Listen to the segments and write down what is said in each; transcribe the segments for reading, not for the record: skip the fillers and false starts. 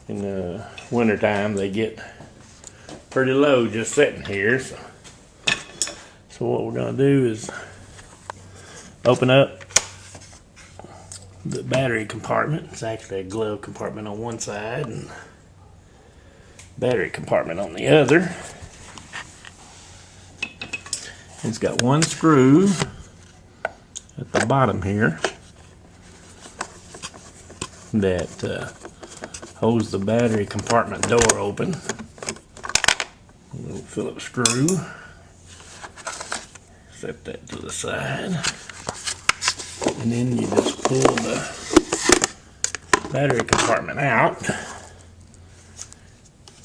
In the winter time, they get pretty low just sitting here. So what we're gonna do is open up the battery compartment. It's actually a glove compartment on one side and battery compartment on the other. It's got one screw at the bottom here that holds the battery compartment door open. A little Phillips screw. Set that to the side. And then you just pull the battery compartment out.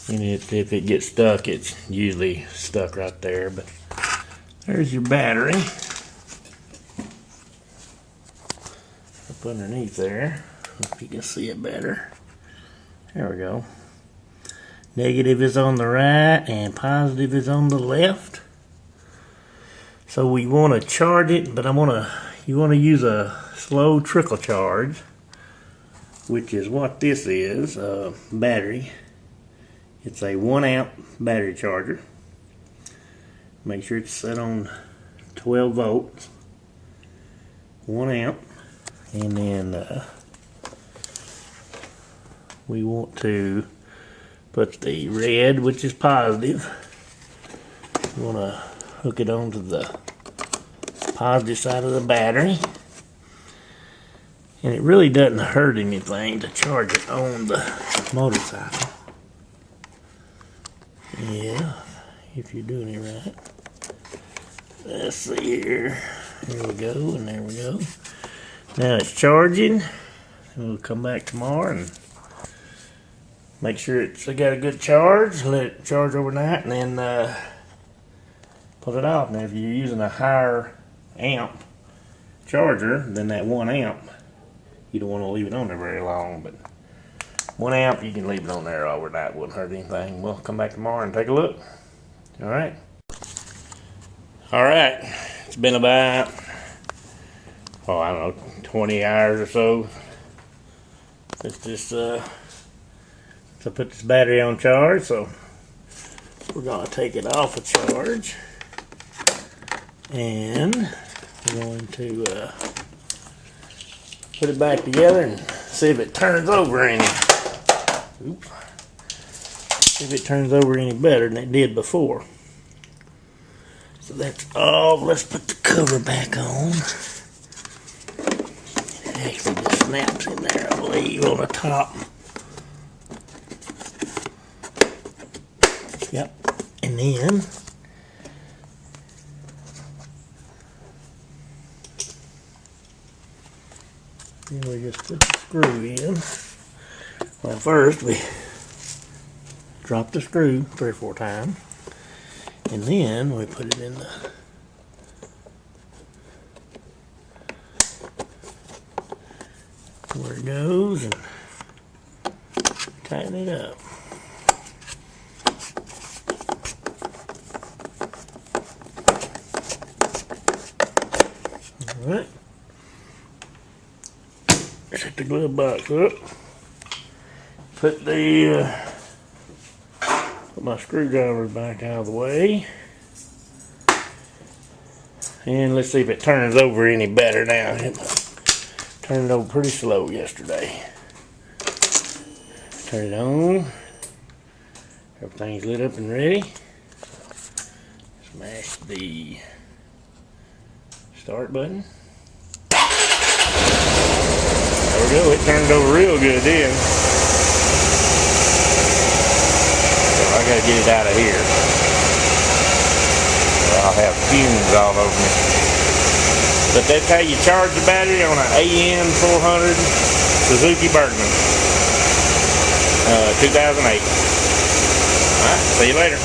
And if it gets stuck, it's usually stuck right there. But there's your battery. Up underneath there. If you can see it better. There we go. Negative is on the right and positive is on the left. So we want to charge it, but you want to use a slow trickle charge, which is what this is, battery. It's a 1 amp battery charger. Make sure it's set on 12 volts, 1 amp, and then we want to put the red, which is positive. We want to hook it onto the positive side of the battery. And it really doesn't hurt anything to charge it on the motorcycle. Yeah, if you're doing it right. Let's see here. Here we go, and there we go. Now it's charging. We'll come back tomorrow and make sure it's got a good charge. Let it charge overnight, and then put it off. Now, if you're using a higher amp charger than that 1 amp, you don't want to leave it on there very long. But 1 amp, you can leave it on there overnight. Wouldn't hurt anything. We'll come back tomorrow and take a look. All right. All right. It's been about, I don't know, 20 hours or so. It's just to put this battery on charge. So we're going to take it off of charge. And we're going to put it back together and see if it turns over any. Oops. See if it turns over any better than it did before. So that's all. Let's put the cover back on. It actually just snaps in there, I believe, on the top. Yep. And then we just put the screw in. Well, first we drop the screw 3 or 4 times, and then we put it in the where it goes and tighten it up. All right. Set the glove box up. Put my screwdrivers back out of the way. And let's see if it turns over any better now. It turned over pretty slow yesterday. Turn it on. Everything's lit up and ready. Smash the start button. There we go, it turned over real good then. So I gotta get it out of here. Or I'll have fumes all over me. But that's how you charge the battery on an AN 400 Suzuki Burgman. 2008. Alright, see you later.